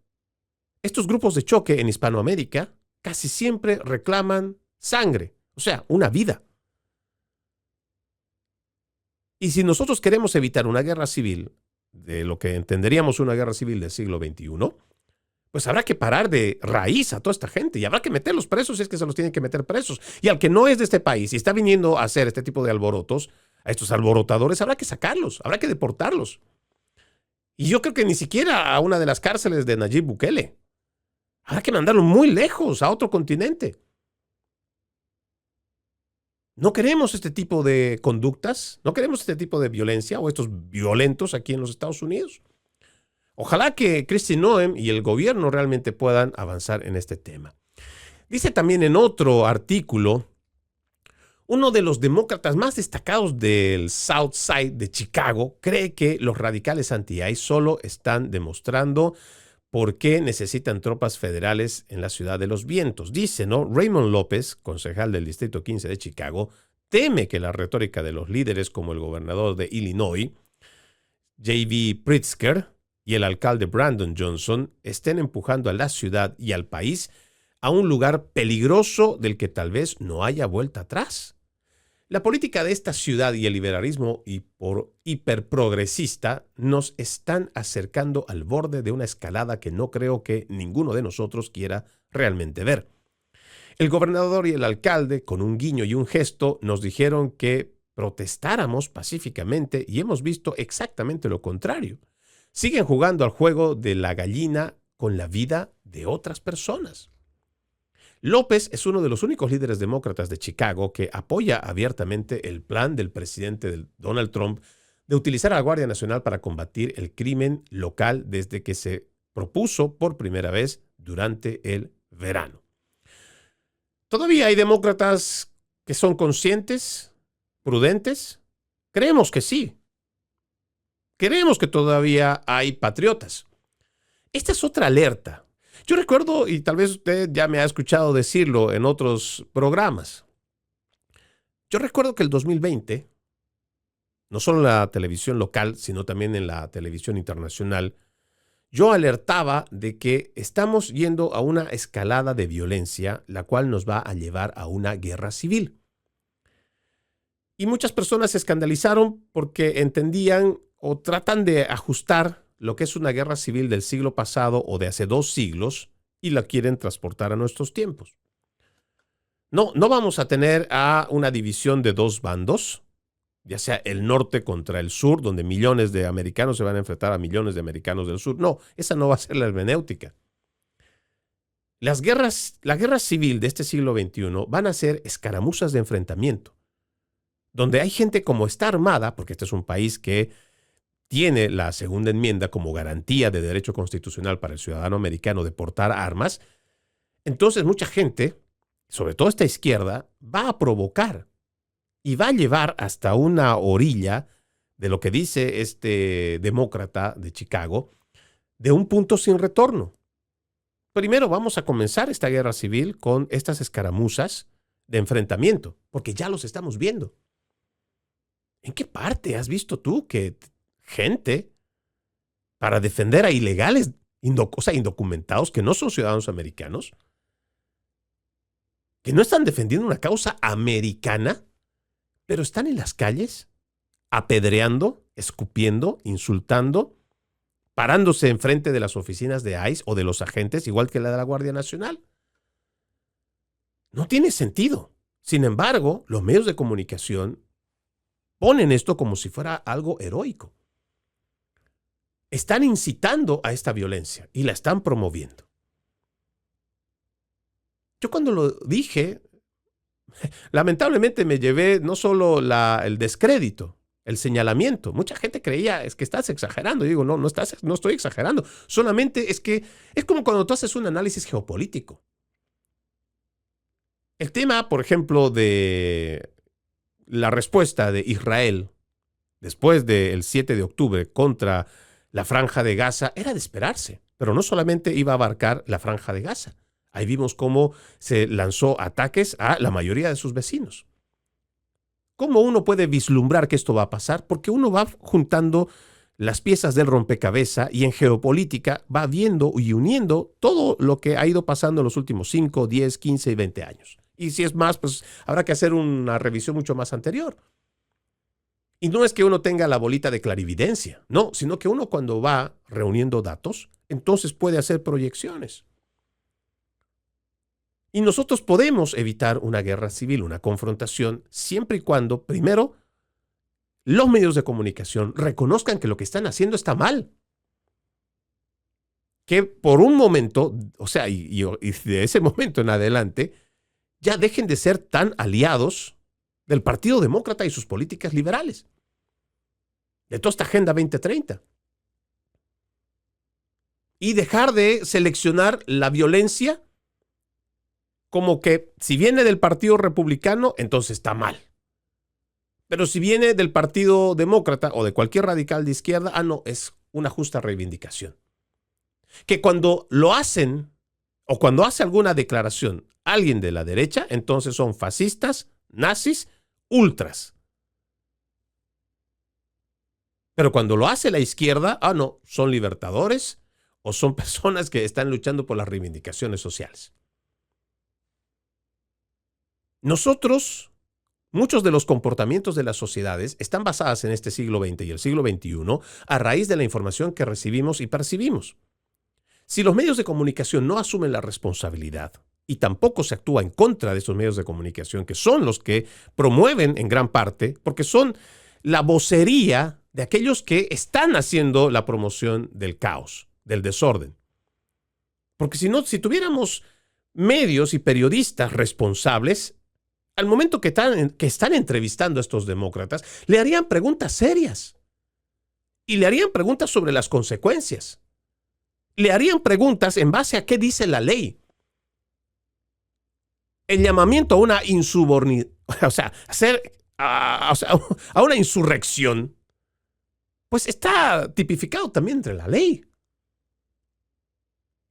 estos grupos de choque en Hispanoamérica casi siempre reclaman sangre, o sea, una vida. Y si nosotros queremos evitar una guerra civil, de lo que entenderíamos una guerra civil del siglo XXI, pues habrá que parar de raíz a toda esta gente y habrá que meterlos presos si es que se los tienen que meter presos. Y al que no es de este país y está viniendo a hacer este tipo de alborotos, a estos alborotadores, habrá que sacarlos, habrá que deportarlos. Y yo creo que ni siquiera a una de las cárceles de Nayib Bukele. Habrá que mandarlo muy lejos, a otro continente. No queremos este tipo de conductas, no queremos este tipo de violencia o estos violentos aquí en los Estados Unidos. Ojalá que Kristi Noem y el gobierno realmente puedan avanzar en este tema. Dice también en otro artículo, uno de los demócratas más destacados del South Side de Chicago cree que los radicales anti-ICE solo están demostrando ¿por qué necesitan tropas federales en la Ciudad de los Vientos? Dice, ¿no? Raymond López, concejal del Distrito 15 de Chicago, teme que la retórica de los líderes como el gobernador de Illinois, J.B. Pritzker, y el alcalde Brandon Johnson estén empujando a la ciudad y al país a un lugar peligroso del que tal vez no haya vuelta atrás. La política de esta ciudad y el liberalismo hiperprogresista nos están acercando al borde de una escalada que no creo que ninguno de nosotros quiera realmente ver. El gobernador y el alcalde, con un guiño y un gesto, nos dijeron que protestáramos pacíficamente y hemos visto exactamente lo contrario. Siguen jugando al juego de la gallina con la vida de otras personas. López es uno de los únicos líderes demócratas de Chicago que apoya abiertamente el plan del presidente Donald Trump de utilizar a la Guardia Nacional para combatir el crimen local desde que se propuso por primera vez durante el verano. ¿Todavía hay demócratas que son conscientes, prudentes? Creemos que sí. Creemos que todavía hay patriotas. Esta es otra alerta. Yo recuerdo, y tal vez usted ya me ha escuchado decirlo en otros programas, yo recuerdo que el 2020, no solo en la televisión local, sino también en la televisión internacional, yo alertaba de que estamos yendo a una escalada de violencia, la cual nos va a llevar a una guerra civil. Y muchas personas se escandalizaron porque entendían o tratan de ajustar lo que es una guerra civil del siglo pasado o de hace 2 siglos y la quieren transportar a nuestros tiempos. No vamos a tener a una división de 2 bandos, ya sea el norte contra el sur, donde millones de americanos se van a enfrentar a millones de americanos del sur. No, esa no va a ser la hermenéutica. La guerra civil de este siglo XXI van a ser escaramuzas de enfrentamiento, donde hay gente como está armada, porque este es un país que tiene la segunda enmienda como garantía de derecho constitucional para el ciudadano americano de portar armas, entonces mucha gente, sobre todo esta izquierda, va a provocar y va a llevar hasta una orilla de lo que dice este demócrata de Chicago, de un punto sin retorno. Primero vamos a comenzar esta guerra civil con estas escaramuzas de enfrentamiento, porque ya los estamos viendo. ¿En qué parte has visto tú que gente para defender a ilegales, indocumentados que no son ciudadanos americanos, que no están defendiendo una causa americana, pero están en las calles apedreando, escupiendo, insultando, parándose enfrente de las oficinas de ICE o de los agentes, igual que la de la Guardia Nacional? No tiene sentido. Sin embargo, los medios de comunicación ponen esto como si fuera algo heroico. Están incitando a esta violencia y la están promoviendo. Yo cuando lo dije, lamentablemente me llevé no solo el descrédito, el señalamiento. Mucha gente creía, es que estás exagerando. Yo digo, no estoy exagerando. Solamente es que es como cuando tú haces un análisis geopolítico. El tema, por ejemplo, de la respuesta de Israel después del 7 de octubre contra la Franja de Gaza era de esperarse, pero no solamente iba a abarcar la Franja de Gaza. Ahí vimos cómo se lanzó ataques a la mayoría de sus vecinos. ¿Cómo uno puede vislumbrar que esto va a pasar? Porque uno va juntando las piezas del rompecabezas y en geopolítica va viendo y uniendo todo lo que ha ido pasando en los últimos 5, 10, 15 y 20 años. Y si es más, pues habrá que hacer una revisión mucho más anterior. Y no es que uno tenga la bolita de clarividencia, no, sino que uno cuando va reuniendo datos, entonces puede hacer proyecciones. Y nosotros podemos evitar una guerra civil, una confrontación, siempre y cuando, primero, los medios de comunicación reconozcan que lo que están haciendo está mal. Que por un momento, o sea, y de ese momento en adelante, ya dejen de ser tan aliados del Partido Demócrata y sus políticas liberales, de toda esta Agenda 2030. Y dejar de seleccionar la violencia como que si viene del Partido Republicano, entonces está mal. Pero si viene del Partido Demócrata o de cualquier radical de izquierda, no, es una justa reivindicación. que cuando lo hacen o cuando hace alguna declaración alguien de la derecha, entonces son fascistas, nazis, ultras. Pero cuando lo hace la izquierda, no, son libertadores o son personas que están luchando por las reivindicaciones sociales. Muchos de los comportamientos de las sociedades están basadas en este siglo XX y el siglo XXI a raíz de la información que recibimos y percibimos. Si los medios de comunicación no asumen la responsabilidad y tampoco se actúa en contra de esos medios de comunicación, que son los que promueven en gran parte, porque son la vocería de aquellos que están haciendo la promoción del caos, del desorden. Porque si tuviéramos medios y periodistas responsables, al momento que están entrevistando a estos demócratas, le harían preguntas serias. Y le harían preguntas sobre las consecuencias. Le harían preguntas en base a qué dice la ley. El llamamiento a una a una insurrección, pues está tipificado también entre la ley.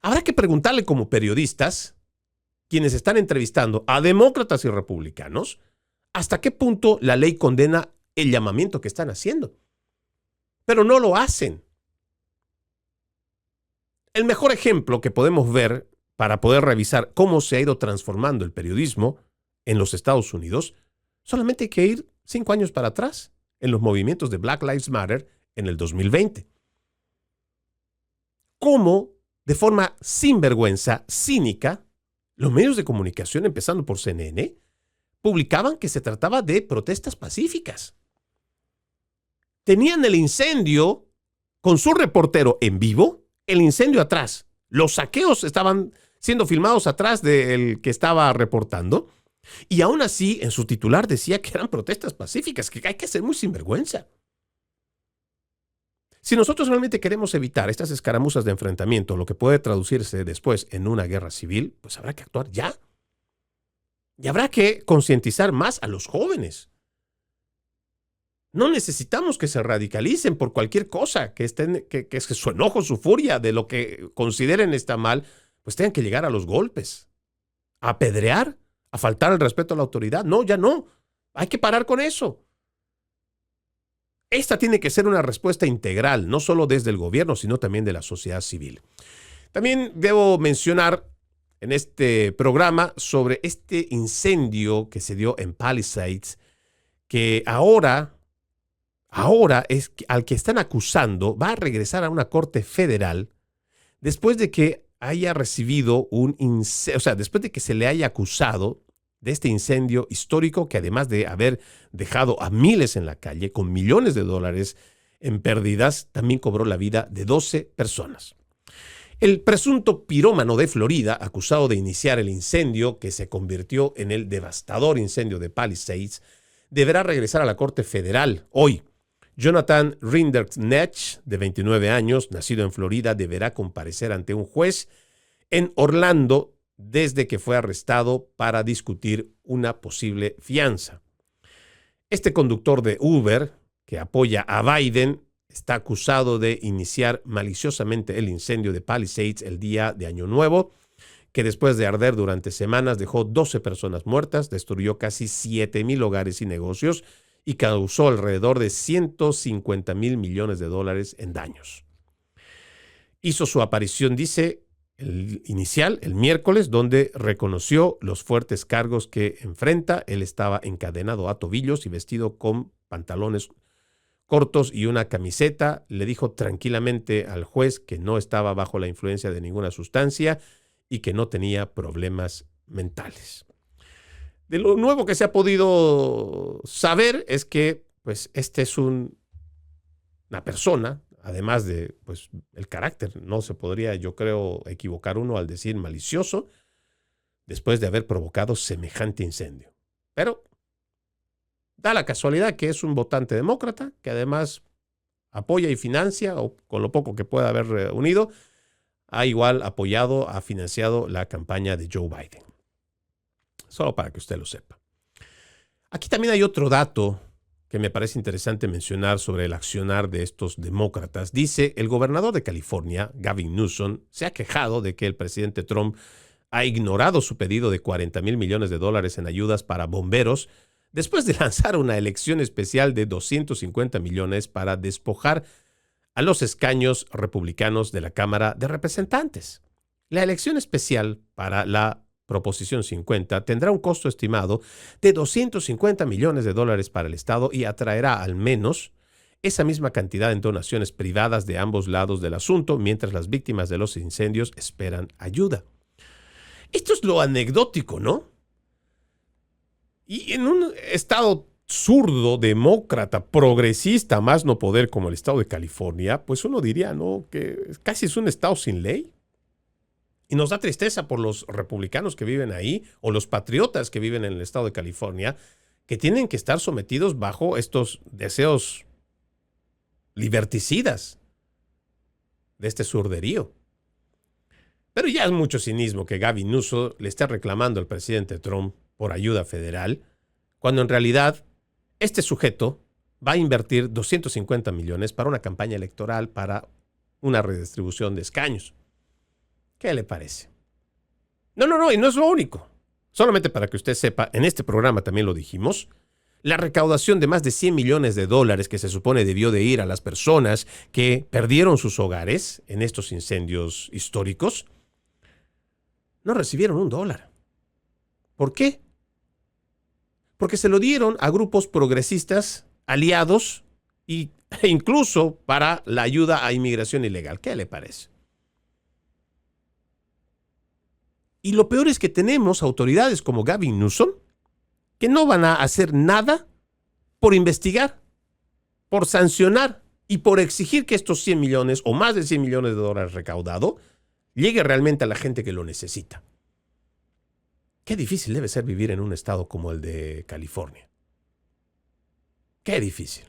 Habrá que preguntarle como periodistas, quienes están entrevistando a demócratas y republicanos, hasta qué punto la ley condena el llamamiento que están haciendo. Pero no lo hacen. El mejor ejemplo que podemos ver para poder revisar cómo se ha ido transformando el periodismo en los Estados Unidos, solamente hay que ir 5 años para atrás, en los movimientos de Black Lives Matter en el 2020. Cómo, de forma sinvergüenza, cínica, los medios de comunicación, empezando por CNN, publicaban que se trataba de protestas pacíficas. Tenían el incendio con su reportero en vivo, el incendio atrás. Los saqueos estaban siendo filmados atrás del que estaba reportando. Y aún así, en su titular decía que eran protestas pacíficas, que hay que ser muy sinvergüenza. Si nosotros realmente queremos evitar estas escaramuzas de enfrentamiento, lo que puede traducirse después en una guerra civil, pues habrá que actuar ya. Y habrá que concientizar más a los jóvenes. No necesitamos que se radicalicen por cualquier cosa, que su enojo, su furia de lo que consideren está mal, pues tengan que llegar a los golpes, a apedrear, a faltar el respeto a la autoridad. No, ya no. Hay que parar con eso. Esta tiene que ser una respuesta integral, no solo desde el gobierno, sino también de la sociedad civil. También debo mencionar en este programa sobre este incendio que se dio en Palisades, que ahora es al que están acusando va a regresar a una corte federal después de que haya recibido después de que se le haya acusado de este incendio histórico que, además de haber dejado a miles en la calle con millones de dólares en pérdidas, también cobró la vida de 12 personas. El presunto pirómano de Florida, acusado de iniciar el incendio que se convirtió en el devastador incendio de Palisades, deberá regresar a la Corte Federal hoy. Jonathan Rinderknecht, de 29 años, nacido en Florida, deberá comparecer ante un juez en Orlando desde que fue arrestado para discutir una posible fianza. Este conductor de Uber, que apoya a Biden, está acusado de iniciar maliciosamente el incendio de Palisades el día de Año Nuevo, que después de arder durante semanas dejó 12 personas muertas, destruyó casi 7,000 hogares y negocios y causó alrededor de $150 mil millones en daños. Hizo su aparición, dice, el miércoles, donde reconoció los fuertes cargos que enfrenta. Él estaba encadenado a tobillos y vestido con pantalones cortos y una camiseta. Le dijo tranquilamente al juez que no estaba bajo la influencia de ninguna sustancia y que no tenía problemas mentales. De lo nuevo que se ha podido saber es que pues, este es una persona, además de pues, el carácter, no se podría, yo creo, equivocar uno al decir malicioso, después de haber provocado semejante incendio. Pero da la casualidad que es un votante demócrata, que además apoya y financia, o con lo poco que pueda haber unido, ha igual ha financiado la campaña de Joe Biden. Solo para que usted lo sepa. Aquí también hay otro dato que me parece interesante mencionar sobre el accionar de estos demócratas. Dice, el gobernador de California, Gavin Newsom, se ha quejado de que el presidente Trump ha ignorado su pedido de $40,000 millones en ayudas para bomberos después de lanzar una elección especial de $250 millones para despojar a los escaños republicanos de la Cámara de Representantes. La elección especial para la Proposición 50 tendrá un costo estimado de $250 millones para el Estado y atraerá al menos esa misma cantidad en donaciones privadas de ambos lados del asunto, mientras las víctimas de los incendios esperan ayuda. Esto es lo anecdótico, ¿no? Y en un estado zurdo, demócrata, progresista, más no poder como el estado de California, pues uno diría, ¿no?, que casi es un estado sin ley. Y nos da tristeza por los republicanos que viven ahí o los patriotas que viven en el estado de California, que tienen que estar sometidos bajo estos deseos liberticidas de este surderío. Pero ya es mucho cinismo que Gavin Newsom le esté reclamando al presidente Trump por ayuda federal, cuando en realidad este sujeto va a invertir $250 millones para una campaña electoral para una redistribución de escaños. ¿Qué le parece? No, y no es lo único. Solamente para que usted sepa, en este programa también lo dijimos, la recaudación de más de $100 millones que se supone debió de ir a las personas que perdieron sus hogares en estos incendios históricos, no recibieron $1. ¿Por qué? Porque se lo dieron a grupos progresistas aliados e incluso para la ayuda a inmigración ilegal. ¿Qué le parece? Y lo peor es que tenemos autoridades como Gavin Newsom que no van a hacer nada por investigar, por sancionar y por exigir que estos 100 millones o más de $100 millones recaudados llegue realmente a la gente que lo necesita. Qué difícil debe ser vivir en un estado como el de California. Qué difícil.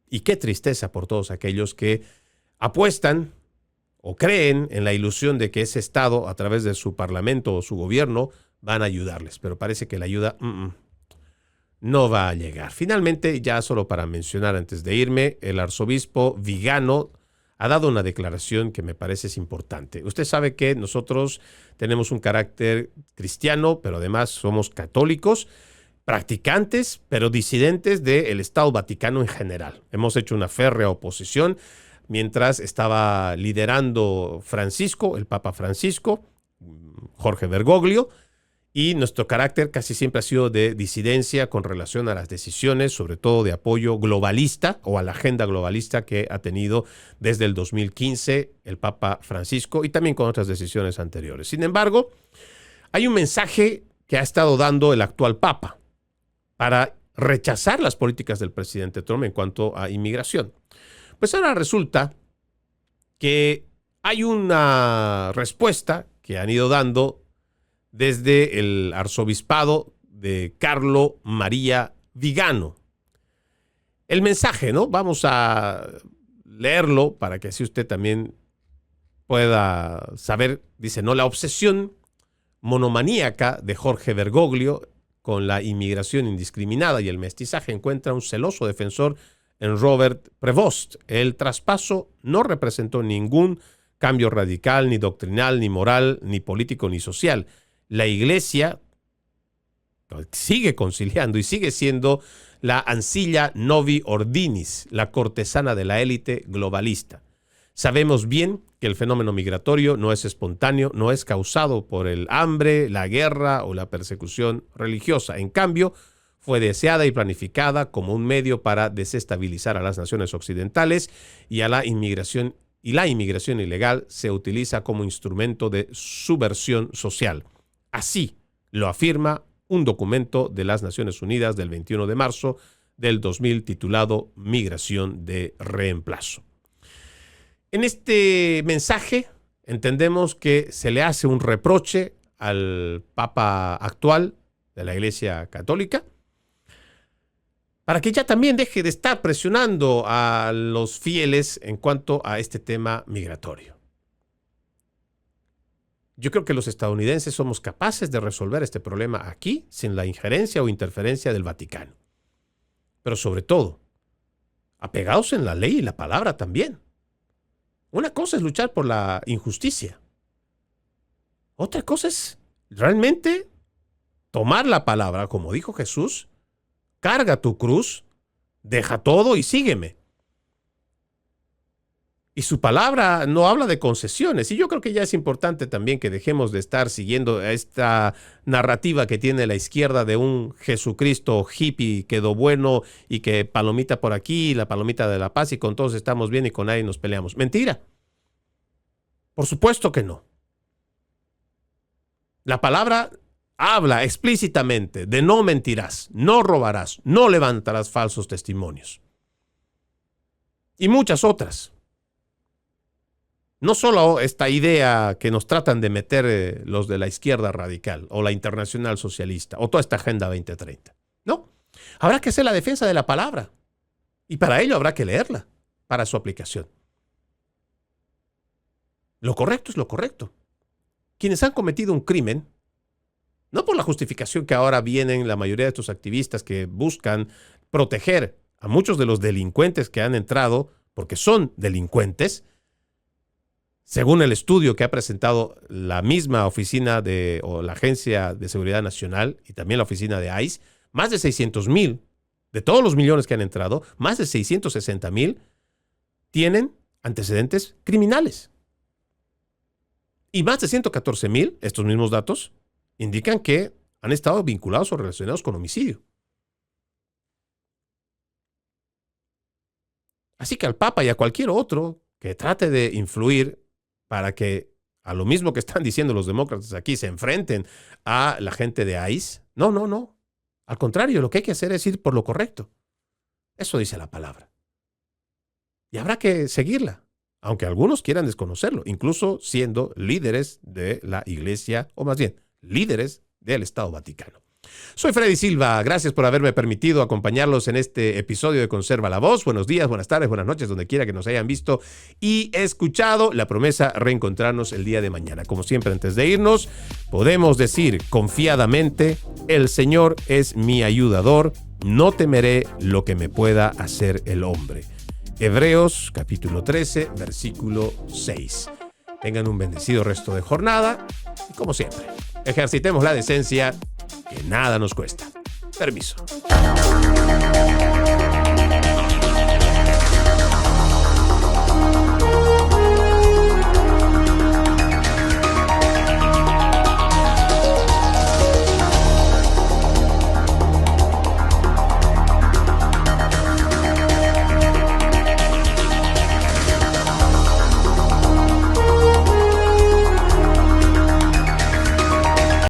Y qué tristeza por todos aquellos que apuestan o creen en la ilusión de que ese estado, a través de su parlamento o su gobierno, van a ayudarles. Pero parece que la ayuda no va a llegar. Finalmente, ya solo para mencionar antes de irme, el arzobispo Vigano ha dado una declaración que me parece es importante. Usted sabe que nosotros tenemos un carácter cristiano, pero además somos católicos, practicantes, pero disidentes del Estado Vaticano en general. Hemos hecho una férrea oposición mientras estaba liderando Francisco, el Papa Francisco, Jorge Bergoglio, y nuestro carácter casi siempre ha sido de disidencia con relación a las decisiones, sobre todo de apoyo globalista o a la agenda globalista que ha tenido desde el 2015 el Papa Francisco y también con otras decisiones anteriores. Sin embargo, hay un mensaje que ha estado dando el actual Papa para rechazar las políticas del presidente Trump en cuanto a inmigración. Pues ahora resulta que hay una respuesta que han ido dando desde el arzobispado de Carlo María Vigano. El mensaje, ¿no? Vamos a leerlo para que así usted también pueda saber. Dice, ¿no? La obsesión monomaníaca de Jorge Bergoglio con la inmigración indiscriminada y el mestizaje encuentra un celoso defensor en Robert Prevost. El traspaso no representó ningún cambio radical, ni doctrinal, ni moral, ni político, ni social. La Iglesia sigue conciliando y sigue siendo la ancilla novi ordinis, la cortesana de la élite globalista. Sabemos bien que el fenómeno migratorio no es espontáneo, no es causado por el hambre, la guerra o la persecución religiosa. En cambio, fue deseada y planificada como un medio para desestabilizar a las naciones occidentales y la inmigración ilegal se utiliza como instrumento de subversión social. Así lo afirma un documento de las Naciones Unidas del 21 de marzo del 2000 titulado Migración de Reemplazo. En este mensaje entendemos que se le hace un reproche al Papa actual de la Iglesia Católica para que ya también deje de estar presionando a los fieles en cuanto a este tema migratorio. Yo creo que los estadounidenses somos capaces de resolver este problema aquí sin la injerencia o interferencia del Vaticano. pero sobre todo, apegados en la ley y la palabra también. Una cosa es luchar por la injusticia. Otra cosa es realmente tomar la palabra, como dijo Jesús, carga tu cruz, deja todo y sígueme. Y su palabra no habla de concesiones. Y yo creo que ya es importante también que dejemos de estar siguiendo esta narrativa que tiene la izquierda de un Jesucristo hippie, quedó bueno y que palomita por aquí, la palomita de la paz y con todos estamos bien y con nadie nos peleamos. Mentira. Por supuesto que no. La palabra habla explícitamente de no mentirás, no robarás, no levantarás falsos testimonios. Y muchas otras. No solo esta idea que nos tratan de meter los de la izquierda radical o la internacional socialista o toda esta Agenda 2030. No, habrá que hacer la defensa de la palabra y para ello habrá que leerla para su aplicación. Lo correcto es lo correcto. Quienes han cometido un crimen, no por la justificación que ahora vienen la mayoría de estos activistas que buscan proteger a muchos de los delincuentes que han entrado porque son delincuentes. Según el estudio que ha presentado la misma oficina o la Agencia de Seguridad Nacional y también la oficina de ICE, más de 600,000, de todos los millones que han entrado, más de 660,000 tienen antecedentes criminales. Y más de 114,000, estos mismos datos, indican que han estado vinculados o relacionados con homicidio. Así que al Papa y a cualquier otro que trate de influir para que a lo mismo que están diciendo los demócratas aquí se enfrenten a la gente de ICE. No. Al contrario, lo que hay que hacer es ir por lo correcto. Eso dice la palabra. Y habrá que seguirla, aunque algunos quieran desconocerlo, incluso siendo líderes de la Iglesia, o más bien, líderes del Estado Vaticano. Soy Freddy Silva, gracias por haberme permitido acompañarlos en este episodio de Conserva la Voz. Buenos días, buenas tardes, buenas noches, donde quiera que nos hayan visto y escuchado. La promesa, reencontrarnos el día de mañana. Como siempre, antes de irnos, podemos decir confiadamente, el Señor es mi ayudador, no temeré lo que me pueda hacer el hombre. Hebreos, capítulo 13, versículo 6. Tengan un bendecido resto de jornada y, como siempre, ejercitemos la decencia que nada nos cuesta. Permiso.